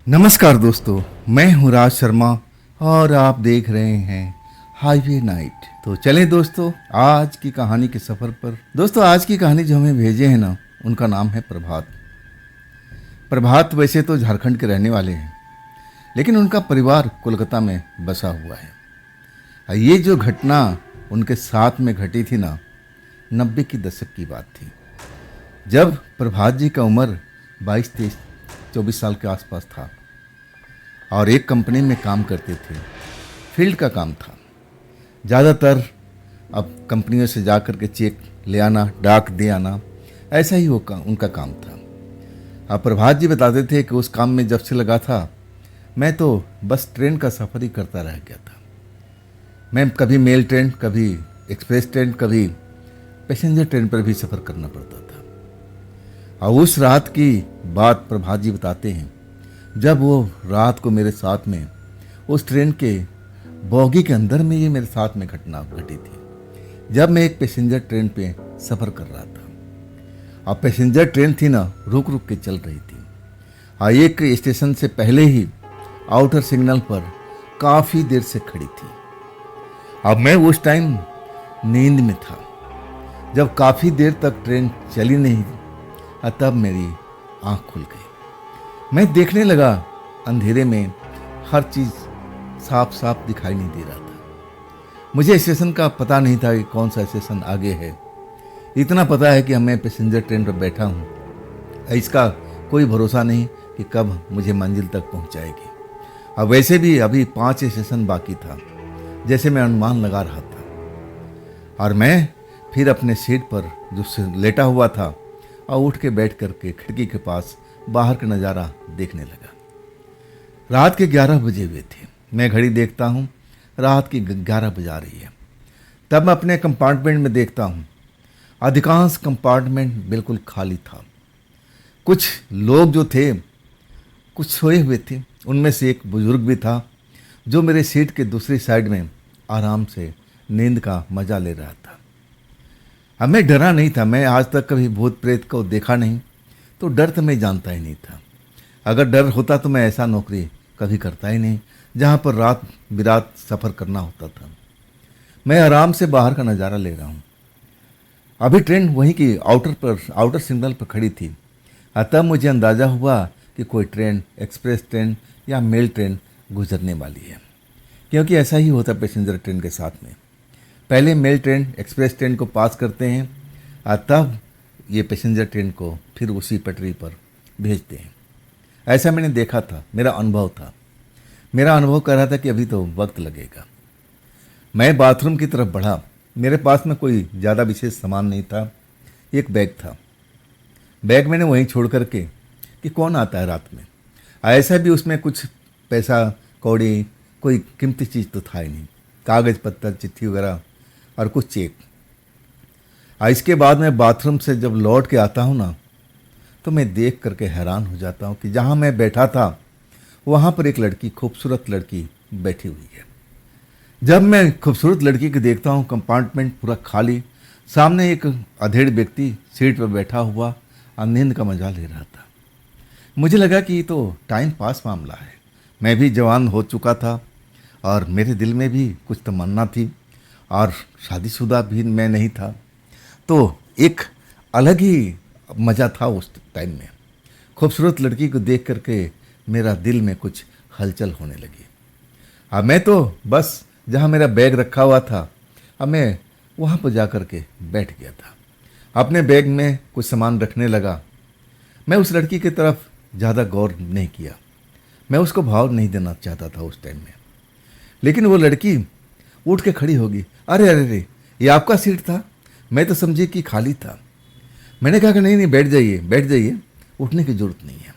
नमस्कार दोस्तों, मैं हूं राज शर्मा और आप देख रहे हैं हाईवे नाइट। तो चलें दोस्तों आज की कहानी के सफ़र पर। दोस्तों आज की कहानी जो हमें भेजे हैं ना, उनका नाम है प्रभात। प्रभात वैसे तो झारखंड के रहने वाले हैं, लेकिन उनका परिवार कोलकाता में बसा हुआ है। और ये जो घटना उनके साथ में घटी थी ना, 90 की दशक की बात थी, जब प्रभात जी का उम्र 22-23-24 साल के आसपास था और एक कंपनी में काम करते थे। फील्ड का काम था ज़्यादातर। अब कंपनियों से जा कर के चेक ले आना, डाक दे आना, ऐसा ही उनका काम था। अब प्रभात जी बताते थे कि उस काम में जब से लगा था, मैं तो बस ट्रेन का सफ़र ही करता रह गया था। मैं कभी मेल ट्रेन, कभी एक्सप्रेस ट्रेन, कभी पैसेंजर ट्रेन पर भी सफ़र करना पड़ता था। और उस रात की बात प्रभात जी बताते हैं, जब वो रात को मेरे साथ में उस ट्रेन के बोगी के अंदर में ये मेरे साथ में घटना घटी थी, जब मैं एक पैसेंजर ट्रेन पे सफ़र कर रहा था। अब पैसेंजर ट्रेन थी ना, रुक रुक के चल रही थी और एक स्टेशन से पहले ही आउटर सिग्नल पर काफ़ी देर से खड़ी थी। अब मैं उस टाइम नींद में था। जब काफ़ी देर तक ट्रेन चली नहीं, तब मेरी आँख खुल गई। मैं देखने लगा, अंधेरे में हर चीज़ साफ साफ दिखाई नहीं दे रहा था। मुझे स्टेशन का पता नहीं था कि कौन सा स्टेशन आगे है। इतना पता है कि मैं पैसेंजर ट्रेन पर बैठा हूँ, इसका कोई भरोसा नहीं कि कब मुझे मंजिल तक पहुँचाएगी। अब वैसे भी अभी 5 स्टेशन बाकी था, जैसे मैं अनुमान लगा रहा था। और मैं फिर अपने सीट पर जो लेटा हुआ था और उठ के बैठ करके खिड़की के पास बाहर का नज़ारा देखने लगा। रात के 11 बजे हुए थे। मैं घड़ी देखता हूँ, रात की 11 बजा रही है। तब मैं अपने कंपार्टमेंट में देखता हूँ, अधिकांश कंपार्टमेंट बिल्कुल खाली था। कुछ लोग जो थे कुछ सोए हुए थे। उनमें से एक बुजुर्ग भी था जो मेरे सीट के दूसरी साइड में आराम से नींद का मज़ा ले रहा था। अब मैं डरा नहीं था। मैं आज तक कभी भूत प्रेत को देखा नहीं, तो डर तो मैं जानता ही नहीं था। अगर डर होता तो मैं ऐसा नौकरी कभी करता ही नहीं जहाँ पर रात बिरात सफ़र करना होता था। मैं आराम से बाहर का नज़ारा ले रहा हूँ। अभी ट्रेन वहीं की आउटर सिग्नल पर खड़ी थी। तब मुझे अंदाज़ा हुआ कि कोई ट्रेन, एक्सप्रेस ट्रेन या मेल ट्रेन गुजरने वाली है, क्योंकि ऐसा ही होता पैसेंजर ट्रेन के साथ में। पहले मेल ट्रेन, एक्सप्रेस ट्रेन को पास करते हैं और तब ये पैसेंजर ट्रेन को फिर उसी पटरी पर भेजते हैं। ऐसा मैंने देखा था, मेरा अनुभव था। मेरा अनुभव कह रहा था कि अभी तो वक्त लगेगा। मैं बाथरूम की तरफ बढ़ा। मेरे पास में कोई ज़्यादा विशेष सामान नहीं था। एक बैग था। बैग मैंने वहीं छोड़ करके, कि कौन आता है रात में, ऐसा भी उसमें कुछ पैसा कौड़ी, कोई कीमती चीज़ तो था ही नहीं। कागज़ पत्तर, चिट्ठी वगैरह और कुछ चेक। इसके बाद मैं बाथरूम से जब लौट के आता हूँ ना, तो मैं देख करके हैरान हो जाता हूँ कि जहाँ मैं बैठा था वहाँ पर एक लड़की, खूबसूरत लड़की बैठी हुई है। जब मैं खूबसूरत लड़की को देखता हूँ, कंपार्टमेंट पूरा खाली, सामने एक अधेड़ व्यक्ति सीट पर बैठा हुआ और नींद का मजा ले रहा था। मुझे लगा कि ये तो टाइम पास मामला है। मैं भी जवान हो चुका था और मेरे दिल में भी कुछ तमन्ना थी और शादीशुदा भी मैं नहीं था, तो एक अलग ही मज़ा था उस टाइम में। खूबसूरत लड़की को देख करके मेरा दिल में कुछ हलचल होने लगी। अब मैं तो बस जहाँ मेरा बैग रखा हुआ था, अब मैं वहाँ पर जा कर के बैठ गया था। अपने बैग में कुछ सामान रखने लगा। मैं उस लड़की की तरफ ज़्यादा गौर नहीं किया। मैं उसको भाव नहीं देना चाहता था उस टाइम में। लेकिन वो लड़की उठ के खड़ी होगी। अरे अरे अरे, ये आपका सीट था? मैं तो समझी कि खाली था। मैंने कहा कि नहीं नहीं, बैठ जाइए बैठ जाइए, उठने की ज़रूरत नहीं है।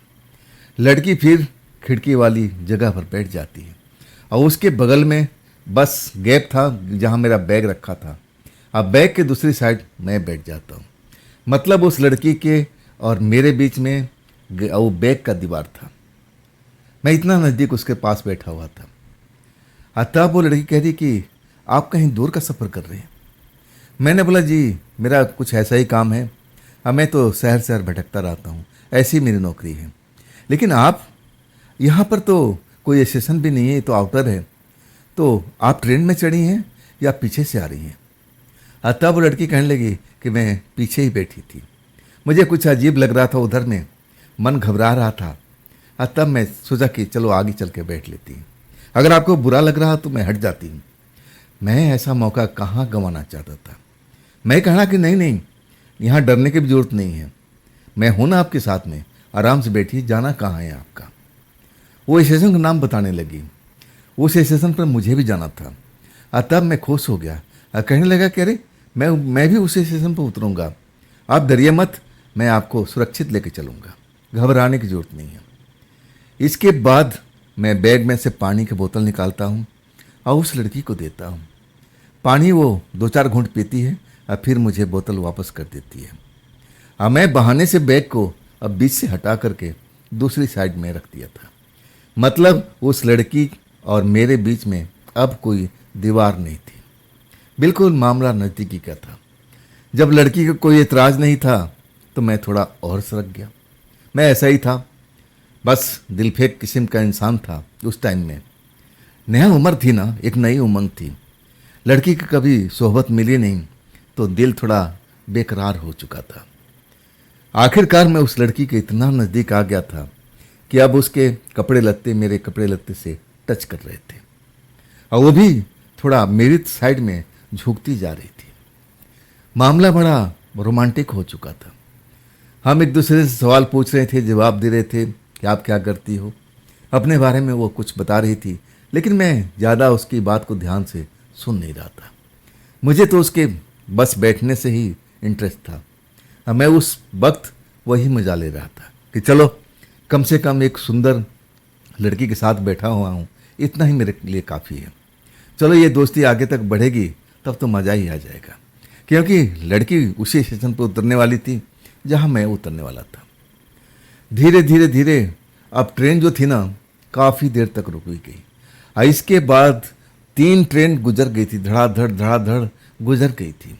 लड़की फिर खिड़की वाली जगह पर बैठ जाती है और उसके बगल में बस गैप था जहाँ मेरा बैग रखा था। अब बैग के दूसरी साइड मैं बैठ जाता हूँ। मतलब उस लड़की के और मेरे बीच में वो बैग का दीवार था। मैं इतना नज़दीक उसके पास बैठा हुआ था। तब वो लड़की कह रही कि आप कहीं दूर का सफ़र कर रहे हैं। मैंने बोला जी, मेरा कुछ ऐसा ही काम है। मैं तो शहर शहर भटकता रहता हूँ, ऐसी मेरी नौकरी है। लेकिन आप यहाँ पर तो कोई स्टेशन भी नहीं है, ये तो आउटर है। तो आप ट्रेन में चढ़ी हैं या पीछे से आ रही हैं? तब वो लड़की कहने लगी कि मैं पीछे ही बैठी थी, मुझे कुछ अजीब लग रहा था, उधर में मन घबरा रहा था। तब मैं सोचा कि चलो आगे चल के बैठ लेती हूँ, अगर आपको बुरा लग रहा तो मैं हट जाती हूँ। मैं ऐसा मौका कहाँ गंवाना चाहता था। मैं कहा कि नहीं नहीं, यहाँ डरने की भी जरूरत नहीं है, मैं हूं ना आपके साथ में, आराम से बैठिए, जाना कहाँ है आपका। वो स्टेशन का नाम बताने लगी। उस स्टेशन पर मुझे भी जाना था। तब मैं खुश हो गया और कहने लगा कि अरे मैं भी उस स्टेशन पर उतरूँगा, आप डरिए मत, मैं आपको सुरक्षित लेके चलूँगा, घबराने की जरूरत नहीं है। इसके बाद मैं बैग में से पानी की बोतल निकालता हूँ और उस लड़की को देता हूँ। पानी वो 2-4 घूंट पीती है और फिर मुझे बोतल वापस कर देती है। और मैं बहाने से बैग को अब बीच से हटा करके दूसरी साइड में रख दिया था। मतलब उस लड़की और मेरे बीच में अब कोई दीवार नहीं थी, बिल्कुल मामला नज़दीकी का था। जब लड़की का कोई एतराज़ नहीं था तो मैं थोड़ा और सरक गया। मैं ऐसा ही था, बस दिलफेक किस्म का इंसान था उस टाइम में। नया उम्र थी ना, एक नई उमंग थी। लड़की की कभी सोहबत मिली नहीं तो दिल थोड़ा बेकरार हो चुका था। आखिरकार मैं उस लड़की के इतना नज़दीक आ गया था कि अब उसके कपड़े लत्ते मेरे कपड़े लत्ते से टच कर रहे थे और वो भी थोड़ा मेरी साइड में झुकती जा रही थी। मामला बड़ा रोमांटिक हो चुका था। हम एक दूसरे से सवाल पूछ रहे थे, जवाब दे रहे थे कि आप क्या करती हो, अपने बारे में वो कुछ बता रही थी, लेकिन मैं ज़्यादा उसकी बात को ध्यान से सुन नहीं रहा था। मुझे तो उसके बस बैठने से ही इंटरेस्ट था और मैं उस वक्त वही मजा ले रहा था कि चलो कम से कम एक सुंदर लड़की के साथ बैठा हुआ हूँ, इतना ही मेरे लिए काफ़ी है। चलो ये दोस्ती आगे तक बढ़ेगी तब तो मज़ा ही आ जाएगा, क्योंकि लड़की उसी स्टेशन पर उतरने वाली थी जहाँ मैं उतरने वाला था। धीरे धीरे धीरे अब ट्रेन जो थी ना काफ़ी देर तक रुक गई और इसके बाद 3 ट्रेन गुजर गई थी, धड़ाधड़ गुजर गई थी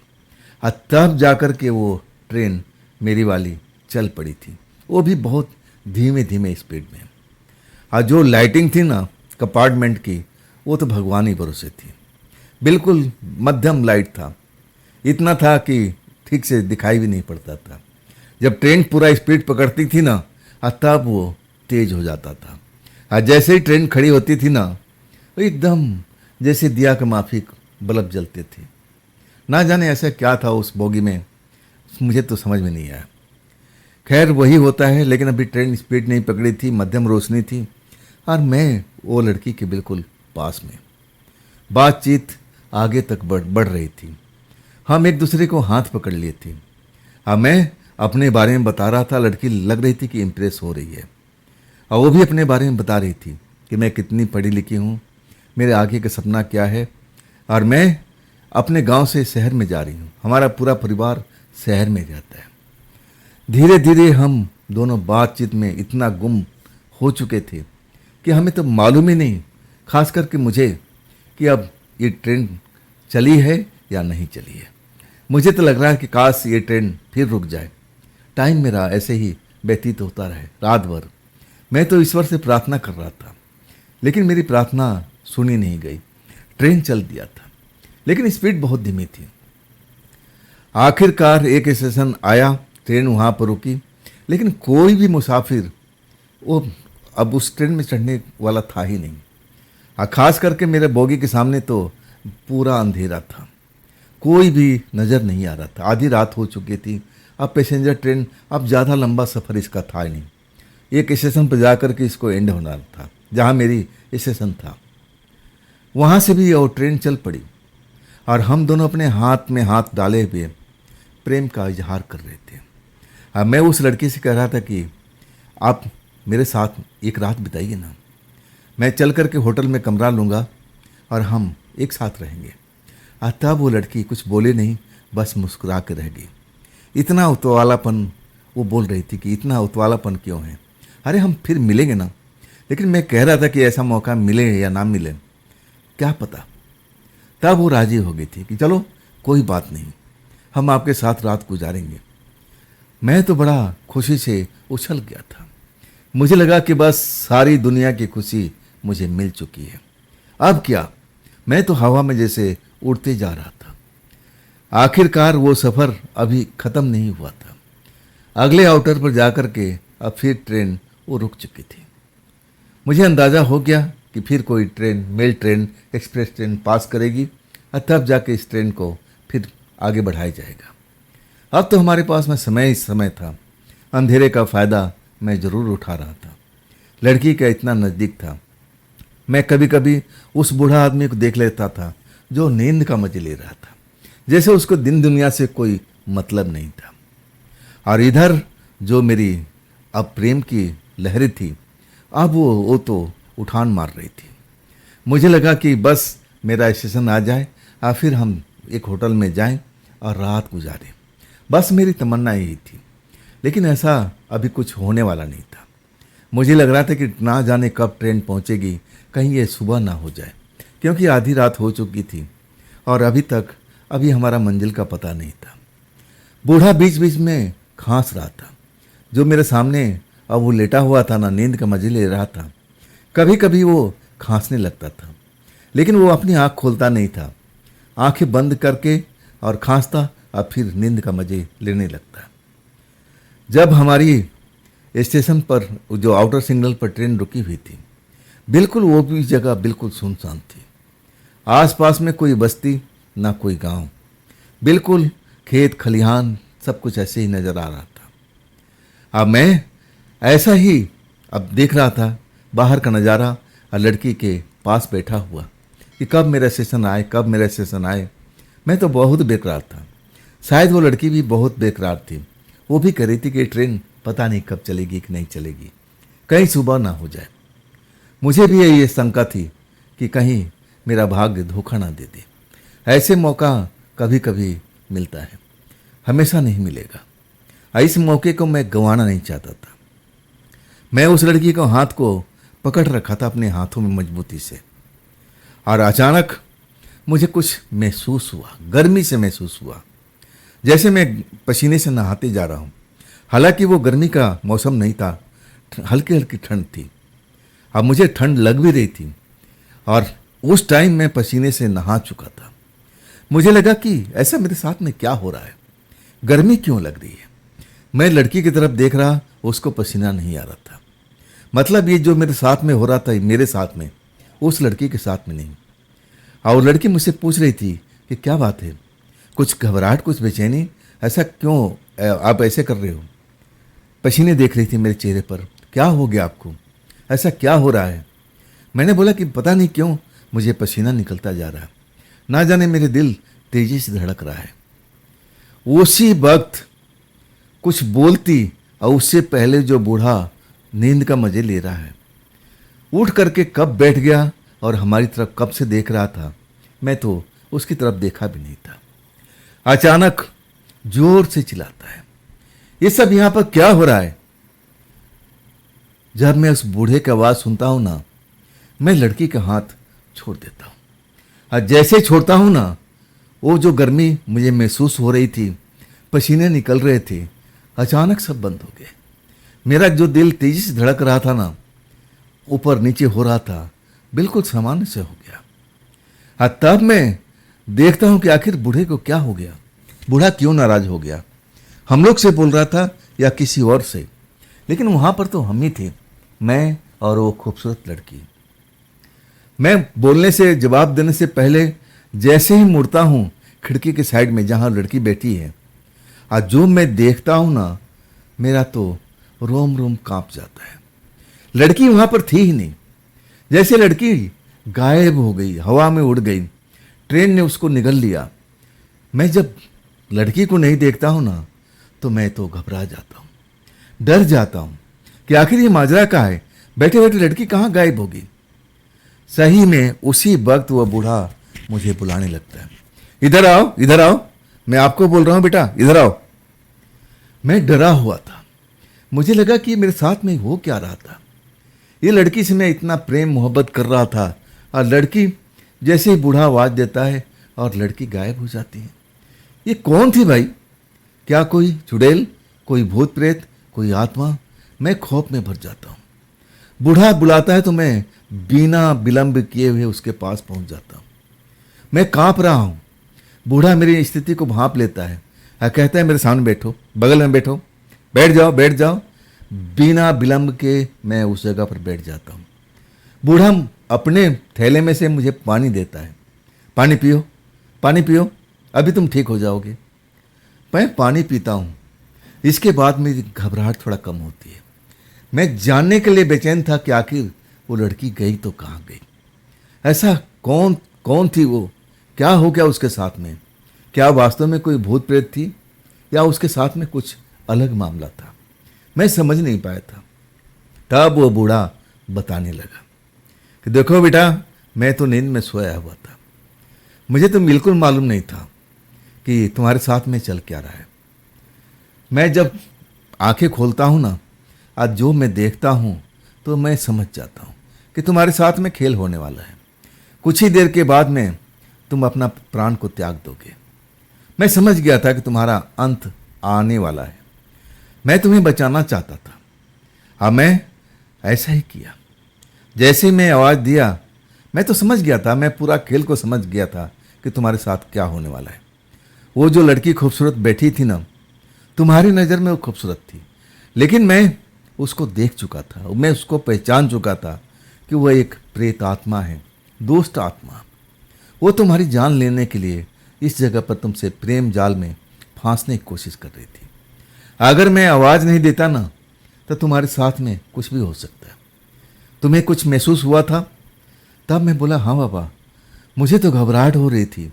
और तब जाकर के वो ट्रेन मेरी वाली चल पड़ी थी, वो भी बहुत धीमे धीमे स्पीड में। और जो लाइटिंग थी ना कंपार्टमेंट की, वो तो भगवान ही भरोसे थी, बिल्कुल मध्यम लाइट था, इतना था कि ठीक से दिखाई भी नहीं पड़ता था। जब ट्रेन पूरा स्पीड पकड़ती थी ना तब वो तेज हो जाता था और जैसे ही ट्रेन खड़ी होती थी ना एकदम जैसे दिया के माफिक बल्ब जलते थे। ना जाने ऐसा क्या था उस बोगी में, मुझे तो समझ में नहीं आया। खैर वही होता है, लेकिन अभी ट्रेन स्पीड नहीं पकड़ी थी, मध्यम रोशनी थी और मैं वो लड़की के बिल्कुल पास में। बातचीत आगे तक बढ़ रही थी। हम एक दूसरे को हाथ पकड़ लिए थे और मैं अपने बारे में बता रहा था। लड़की लग रही थी कि इम्प्रेस हो रही है और वो भी अपने बारे में बता रही थी कि मैं कितनी पढ़ी लिखी हूँ, मेरे आगे का सपना क्या है और मैं अपने गांव से शहर में जा रही हूँ, हमारा पूरा परिवार शहर में रहता है। धीरे धीरे हम दोनों बातचीत में इतना गुम हो चुके थे कि हमें तो मालूम ही नहीं, खास करके मुझे, कि अब ये ट्रेन चली है या नहीं चली है। मुझे तो लग रहा है कि काश ये ट्रेन फिर रुक जाए, टाइम मेरा ऐसे ही व्यतीत होता रहे रात भर। मैं तो ईश्वर से प्रार्थना कर रहा था, लेकिन मेरी प्रार्थना सुनी नहीं गई। ट्रेन चल दिया था, लेकिन स्पीड बहुत धीमी थी। आखिरकार एक स्टेशन आया, ट्रेन वहाँ पर रुकी, लेकिन कोई भी मुसाफिर वो अब उस ट्रेन में चढ़ने वाला था ही नहीं। और ख़ास करके मेरे बोगी के सामने तो पूरा अंधेरा था, कोई भी नज़र नहीं आ रहा था। आधी रात हो चुकी थी। अब पैसेंजर ट्रेन, अब ज़्यादा लंबा सफ़र इसका था ही नहीं। एक स्टेशन पर जा कर के इसको एंड होना था, जहाँ मेरी स्टेशन था। वहाँ से भी वो ट्रेन चल पड़ी और हम दोनों अपने हाथ में हाथ डाले हुए प्रेम का इजहार कर रहे थे। अब मैं उस लड़की से कह रहा था कि आप मेरे साथ एक रात बिताइए ना, मैं चल कर के होटल में कमरा लूँगा और हम एक साथ रहेंगे। तब वो लड़की कुछ बोले नहीं, बस मुस्कुरा के रह गई। इतना उतवालापन, वो बोल रही थी कि इतना उतवालापन क्यों है, अरे हम फिर मिलेंगे ना। लेकिन मैं कह रहा था कि ऐसा मौका मिले या ना मिले क्या पता। तब वो राजी हो गई थी कि चलो कोई बात नहीं, हम आपके साथ रात गुजारेंगे। मैं तो बड़ा खुशी से उछल गया था मुझे लगा कि बस सारी दुनिया की खुशी मुझे मिल चुकी है। अब क्या, मैं तो हवा में जैसे उड़ते जा रहा था। आखिरकार वो सफ़र अभी ख़त्म नहीं हुआ था। अगले आउटर पर जाकर के अब फिर ट्रेन वो रुक चुकी थी। मुझे अंदाज़ा हो गया कि फिर कोई train, mail train, express train pass करेगी और तब जाके इस ट्रेन को फिर आगे बढ़ाया जाएगा। अब तो हमारे पास में समय ही समय था। अंधेरे का फ़ायदा मैं ज़रूर उठा रहा था। लड़की का इतना नज़दीक था। मैं कभी कभी उस बूढ़ा आदमी को देख लेता था जो नींद का मजे ले रहा था, जैसे उसको दिन दुनिया से कोई मतलब नहीं था। और इधर जो मेरी अब प्रेम की लहरें थी, अब वो तो उठान मार रही थी। मुझे लगा कि बस मेरा स्टेशन आ जाए और फिर हम एक होटल में जाएं और रात गुजारें। बस मेरी तमन्ना यही थी। लेकिन ऐसा अभी कुछ होने वाला नहीं था। मुझे लग रहा था कि ना जाने कब ट्रेन पहुंचेगी, कहीं ये सुबह ना हो जाए, क्योंकि आधी रात हो चुकी थी और अभी हमारा मंजिल का पता नहीं था। बूढ़ा बीच बीच में खांस रहा था। जो मेरे सामने अब वो लेटा हुआ था ना, नींद का मजे ले रहा था। कभी कभी वो खांसने लगता था, लेकिन वो अपनी आँख खोलता नहीं था। आंखें बंद करके और खांसता, अब फिर नींद का मजे लेने लगता। जब हमारी स्टेशन पर जो आउटर सिग्नल पर ट्रेन रुकी हुई थी, बिल्कुल वो भी जगह बिल्कुल सुनसान थी। आसपास में कोई बस्ती ना कोई गांव, बिल्कुल खेत खलिहान, सब कुछ ऐसे ही नजर आ रहा था। अब मैं ऐसा ही अब देख रहा था बाहर का नज़ारा और लड़की के पास बैठा हुआ कि कब मेरा स्टेशन आए, कब मेरा स्टेशन आए। मैं तो बहुत बेकरार था। शायद वो लड़की भी बहुत बेकरार थी। वो भी कह रही थी कि ट्रेन पता नहीं कब चलेगी कि नहीं चलेगी, कहीं सुबह ना हो जाए। मुझे भी ये शंका थी कि कहीं मेरा भाग्य धोखा ना दे दे। ऐसे मौका कभी कभी मिलता है, हमेशा नहीं मिलेगा। इस मौके को मैं गंवाना नहीं चाहता था। मैं उस लड़की को हाथ को पकड़ रखा था अपने हाथों में मजबूती से, और अचानक मुझे कुछ महसूस हुआ, गर्मी से महसूस हुआ, जैसे मैं पसीने से नहाते जा रहा हूँ। हालांकि वो गर्मी का मौसम नहीं था, हल्की हल्की ठंड थी। अब मुझे ठंड लग भी रही थी और उस टाइम मैं पसीने से नहा चुका था। मुझे लगा कि ऐसा मेरे साथ में क्या हो रहा है, गर्मी क्यों लग रही है। मैं लड़की की तरफ देख रहा, उसको पसीना नहीं आ रहा था। मतलब ये जो मेरे साथ में हो रहा था, मेरे साथ में, उस लड़की के साथ में नहीं। और लड़की मुझसे पूछ रही थी कि क्या बात है, कुछ घबराहट, कुछ बेचैनी, ऐसा क्यों आप ऐसे कर रहे हो। पसीने देख रही थी मेरे चेहरे पर। क्या हो गया आपको, ऐसा क्या हो रहा है। मैंने बोला कि पता नहीं क्यों मुझे पसीना निकलता जा रहा है, ना जाने मेरे दिल तेजी से धड़क रहा है। उसी वक्त कुछ बोलती और उससे पहले जो बूढ़ा नींद का मजे ले रहा है उठ करके कब बैठ गया और हमारी तरफ कब से देख रहा था, मैं तो उसकी तरफ देखा भी नहीं था। अचानक जोर से चिल्लाता है, ये सब यहां पर क्या हो रहा है। जब मैं उस बूढ़े की आवाज सुनता हूं ना, मैं लड़की का हाथ छोड़ देता हूं। और जैसे छोड़ता हूं ना, वो जो गर्मी मुझे महसूस हो रही थी, पसीने निकल रहे थे, अचानक सब बंद हो गए। मेरा जो दिल तेजी से धड़क रहा था ना, ऊपर नीचे हो रहा था, बिल्कुल सामान्य से हो गया। और तब मैं देखता हूं कि आखिर बूढ़े को क्या हो गया, बूढ़ा क्यों नाराज हो गया। हम लोग से बोल रहा था या किसी और से, लेकिन वहां पर तो हम ही थे, मैं और वो खूबसूरत लड़की। मैं बोलने से, जवाब देने से पहले जैसे ही मुड़ता हूं खिड़की के साइड में जहां लड़की बैठी है, और जो मैं देखता हूं ना, मेरा तो रोम रोम कांप जाता है। लड़की वहां पर थी ही नहीं, जैसे लड़की गायब हो गई, हवा में उड़ गई, ट्रेन ने उसको निगल लिया। मैं जब लड़की को नहीं देखता हूं ना, तो मैं तो घबरा जाता हूं, डर जाता हूं कि आखिर ये माजरा क्या है, बैठे बैठे लड़की कहाँ गायब होगी। सही में उसी वक्त वह बूढ़ा मुझे बुलाने लगता है, इधर आओ, इधर आओ, मैं आपको बोल रहा हूं बेटा, इधर आओ। मैं डरा हुआ था। मुझे लगा कि मेरे साथ में हो क्या रहा था। ये लड़की से मैं इतना प्रेम मोहब्बत कर रहा था, और लड़की जैसे ही बूढ़ा आवाज देता है और लड़की गायब हो जाती है। ये कौन थी भाई, क्या कोई चुड़ैल, कोई भूत प्रेत, कोई आत्मा। मैं खौफ में भर जाता हूँ। बूढ़ा बुलाता है तो मैं बिना विलंब किए हुए उसके पास पहुंच जाता हूँ। मैं कांप रहा हूँ। बूढ़ा मेरी स्थिति को भांप लेता है और कहता है मेरे सामने बैठो, बगल में बैठो, बैठ जाओ बैठ जाओ। बिना विलंब के मैं उस जगह पर बैठ जाता हूँ। बूढ़ा अपने थैले में से मुझे पानी देता है। पानी पियो, पानी पियो, अभी तुम ठीक हो जाओगे। मैं पानी पीता हूँ। इसके बाद मेरी घबराहट थोड़ा कम होती है। मैं जानने के लिए बेचैन था कि आखिर वो लड़की गई तो कहाँ गई। ऐसा कौन कौन थी वो, क्या हो गया उसके साथ में? क्या वास्तव में कोई भूत प्रेत थी या उसके साथ में कुछ अलग मामला था? मैं समझ नहीं पाया था। तब वो बूढ़ा बताने लगा कि देखो बेटा, मैं तो नींद में सोया हुआ था। मुझे तो बिल्कुल मालूम नहीं था कि तुम्हारे साथ में चल क्या रहा है। मैं जब आंखें खोलता हूँ ना, आज जो मैं देखता हूँ तो मैं समझ जाता हूँ कि तुम्हारे साथ में खेल होने वाला है। कुछ ही देर के बाद में तुम अपना प्राण को त्याग दोगे। मैं समझ गया था कि तुम्हारा अंत आने वाला है। मैं तुम्हें बचाना चाहता था। हाँ, मैं ऐसा ही किया। जैसे मैं आवाज़ दिया, मैं तो समझ गया था, मैं पूरा खेल को समझ गया था कि तुम्हारे साथ क्या होने वाला है। वो जो लड़की खूबसूरत बैठी थी ना, तुम्हारी नज़र में वो खूबसूरत थी, लेकिन मैं उसको देख चुका था। मैं उसको पहचान चुका था कि वह एक प्रेत आत्मा है, दुष्ट आत्मा। वो तुम्हारी जान लेने के लिए इस जगह पर तुमसे प्रेम जाल में फांसने की कोशिश कर रही थी। अगर मैं आवाज़ नहीं देता ना, तो तुम्हारे साथ में कुछ भी हो सकता है। तुम्हें कुछ महसूस हुआ था? तब मैं बोला, हाँ बाबा, मुझे तो घबराहट हो रही थी,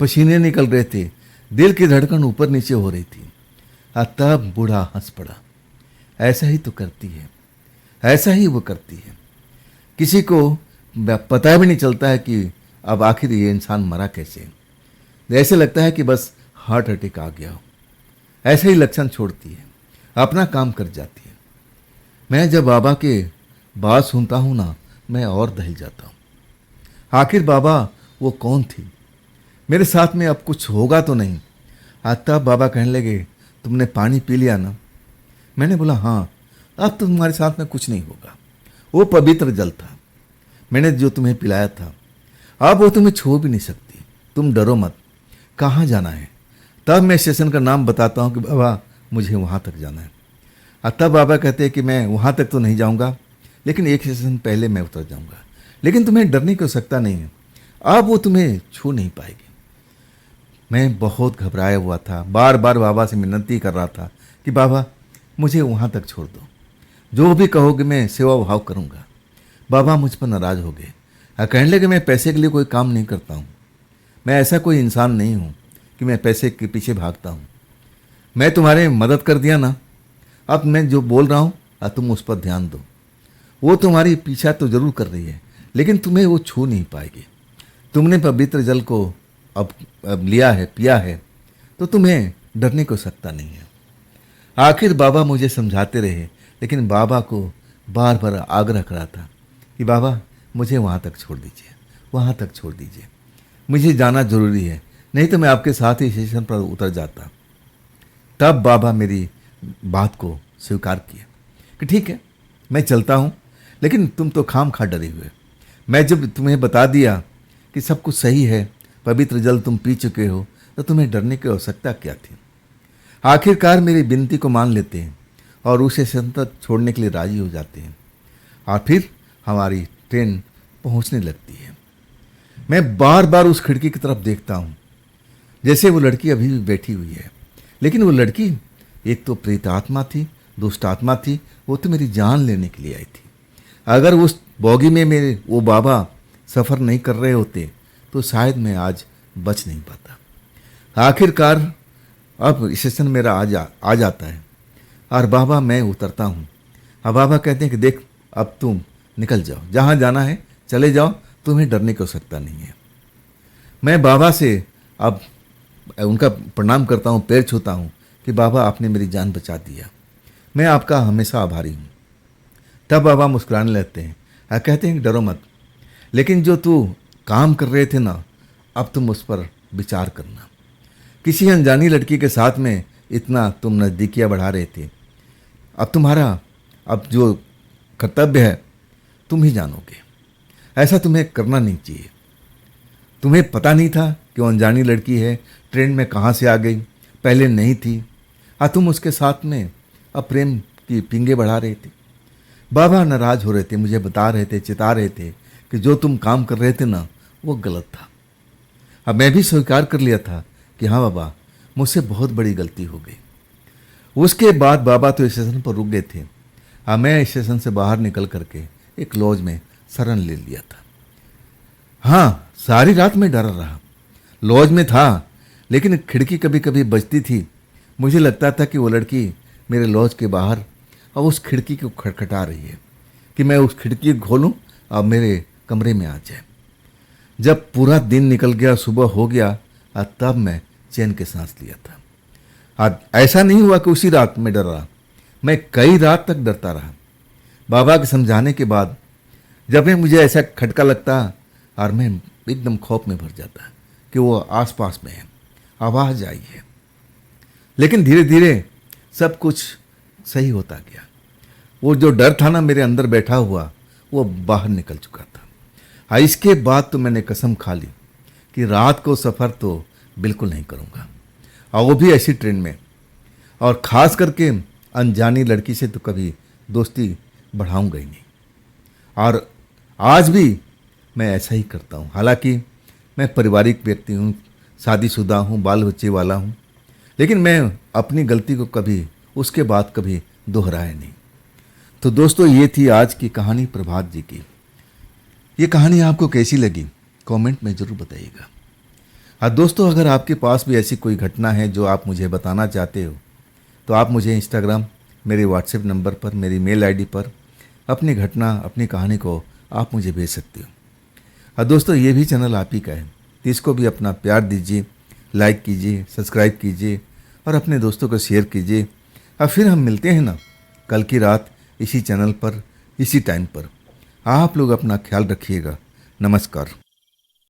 पसीने निकल रहे थे, दिल की धड़कन ऊपर नीचे हो रही थी। तब बूढ़ा हंस पड़ा। ऐसा ही तो करती है, ऐसा ही वो करती है। किसी को पता भी नहीं चलता है कि अब आखिर ये इंसान मरा कैसे। ऐसे लगता है कि बस हार्ट अटैक आ गया हो। ऐसे ही लक्षण छोड़ती है, अपना काम कर जाती है। मैं जब बाबा के बात सुनता हूँ ना, मैं और दहल जाता हूँ। आखिर बाबा वो कौन थी? मेरे साथ में अब कुछ होगा तो नहीं? तब बाबा कहने लगे, तुमने पानी पी लिया ना? मैंने बोला, हाँ। अब तो तुम्हारे साथ में कुछ नहीं होगा। वो पवित्र जल था, मैंने जो तुम्हें पिलाया था। अब वो तुम्हें छू भी नहीं सकती। तुम डरो मत। कहाँ जाना है? तब मैं स्टेशन का नाम बताता हूँ कि बाबा मुझे वहाँ तक जाना है। तब बाबा कहते हैं कि मैं वहाँ तक तो नहीं जाऊँगा, लेकिन एक स्टेशन पहले मैं उतर जाऊँगा। लेकिन तुम्हें डरने की आवश्यकता नहीं है, अब वो तुम्हें छू नहीं पाएगी। मैं बहुत घबराया हुआ था, बार बार बाबा से विनती कर रहा था कि बाबा मुझे वहाँ तक छोड़ दो, जो भी कहोगे मैं सेवा भाव करूँगा। बाबा मुझ पर नाराज़ हो गए। कहने लगे, मैं पैसे के लिए कोई काम नहीं करता हूँ। मैं ऐसा कोई इंसान नहीं हूँ कि मैं पैसे के पीछे भागता हूँ। मैं तुम्हारे मदद कर दिया ना, अब मैं जो बोल रहा हूँ तुम उस पर ध्यान दो। वो तुम्हारी पीछा तो जरूर कर रही है, लेकिन तुम्हें वो छू नहीं पाएगी। तुमने पवित्र जल को अब लिया है, पिया है, तो तुम्हें डरने को सकता नहीं है। आखिर बाबा मुझे समझाते रहे, लेकिन बाबा को बार बार आग्रह करा था कि बाबा मुझे वहाँ तक छोड़ दीजिए, वहाँ तक छोड़ दीजिए, मुझे जाना जरूरी है, नहीं तो मैं आपके साथ ही स्टेशन पर उतर जाता। तब बाबा मेरी बात को स्वीकार किया कि ठीक है, मैं चलता हूँ, लेकिन तुम तो खाम खा डरे हुए। मैं जब तुम्हें बता दिया कि सब कुछ सही है, पवित्र जल तुम पी चुके हो, तो तुम्हें डरने की आवश्यकता क्या थी? आखिरकार मेरी विनती को मान लेते हैं और उसे स्टेशन तक छोड़ने के लिए राजी हो जाते हैं, और फिर हमारी ट्रेन पहुंचने लगती है। मैं बार बार उस खिड़की की तरफ देखता हूँ, जैसे वो लड़की अभी भी बैठी हुई है। लेकिन वो लड़की एक तो प्रेत आत्मा थी, दुष्ट आत्मा थी, वो तो मेरी जान लेने के लिए आई थी। अगर उस बोगी में मेरे वो बाबा सफ़र नहीं कर रहे होते तो शायद मैं आज बच नहीं पाता। आखिरकार अब स्टेशन मेरा आ जाता है और बाबा मैं उतरता हूँ। अब बाबा कहते हैं कि देख, अब तुम निकल जाओ, जहाँ जाना है चले जाओ, तुम्हें डरने की आवश्यकता नहीं है। मैं बाबा से अब उनका प्रणाम करता हूँ, पैर छूता हूँ कि बाबा आपने मेरी जान बचा दिया, मैं आपका हमेशा आभारी हूँ। तब बाबा मुस्कुराने लगते हैं और कहते हैं कि डरो मत, लेकिन जो तू काम कर रहे थे ना, अब तुम उस पर विचार करना। किसी अनजानी लड़की के साथ में इतना तुम नज़दीकियाँ बढ़ा रहे थे। अब तुम्हारा अब जो कर्तव्य है तुम ही जानोगे। ऐसा तुम्हें करना नहीं चाहिए। तुम्हें पता नहीं था कि वो अनजानी लड़की है, ट्रेन में कहाँ से आ गई, पहले नहीं थी, तुम उसके साथ में अब प्रेम की पिंगे बढ़ा रहे थे। बाबा नाराज हो रहे थे, मुझे बता रहे थे, चिता रहे थे कि जो तुम काम कर रहे थे ना वो गलत था। अब मैं भी स्वीकार कर लिया था कि हाँ बाबा, मुझसे बहुत बड़ी गलती हो गई। उसके बाद बाबा तो स्टेशन पर रुक गए थे। अब मैं स्टेशन से बाहर निकल करके एक लॉज में शरण ले लिया था। हाँ, सारी रात मैं डरा रहा। लॉज में था, लेकिन खिड़की कभी कभी बजती थी। मुझे लगता था कि वो लड़की मेरे लॉज के बाहर अब उस खिड़की को खटखटा रही है कि मैं उस खिड़की को खोलूं और मेरे कमरे में आ जाए। जब पूरा दिन निकल गया, सुबह हो गया, तब मैं चैन के सांस लिया था। ऐसा नहीं हुआ कि उसी रात में डर रहा, मैं कई रात तक डरता रहा। बाबा के समझाने के बाद जब भी मुझे ऐसा खटका लगता और मैं एकदम खौफ में भर जाता कि वो आसपास में है, आवाज़ आई है। लेकिन धीरे धीरे सब कुछ सही होता गया। वो जो डर था ना मेरे अंदर बैठा हुआ, वो बाहर निकल चुका था। इसके बाद तो मैंने कसम खा ली कि रात को सफ़र तो बिल्कुल नहीं करूँगा, और वो भी ऐसी ट्रेन में, और ख़ास करके अनजानी लड़की से तो कभी दोस्ती बढ़ाऊंगा ही नहीं। और आज भी मैं ऐसा ही करता हूँ। हालांकि मैं पारिवारिक व्यक्ति हूँ, शादीशुदा हूँ, बाल बच्चे वाला हूँ, लेकिन मैं अपनी गलती को कभी उसके बाद कभी दोहराया नहीं। तो दोस्तों, ये थी आज की कहानी प्रभात जी की। ये कहानी आपको कैसी लगी कमेंट में ज़रूर बताइएगा। दोस्तों, अगर आपके पास भी ऐसी कोई घटना है जो आप मुझे बताना चाहते हो, तो आप मुझे इंस्टाग्राम, मेरे व्हाट्सएप नंबर पर, मेरी मेल आईडी पर अपनी घटना, अपनी कहानी को आप मुझे भेज सकते हो। दोस्तों, ये भी चैनल आप ही का है, तो इसको भी अपना प्यार दीजिए, लाइक कीजिए, सब्सक्राइब कीजिए और अपने दोस्तों को शेयर कीजिए। अब फिर हम मिलते हैं ना कल की रात इसी चैनल पर, इसी टाइम पर। आप लोग अपना ख्याल रखिएगा। नमस्कार।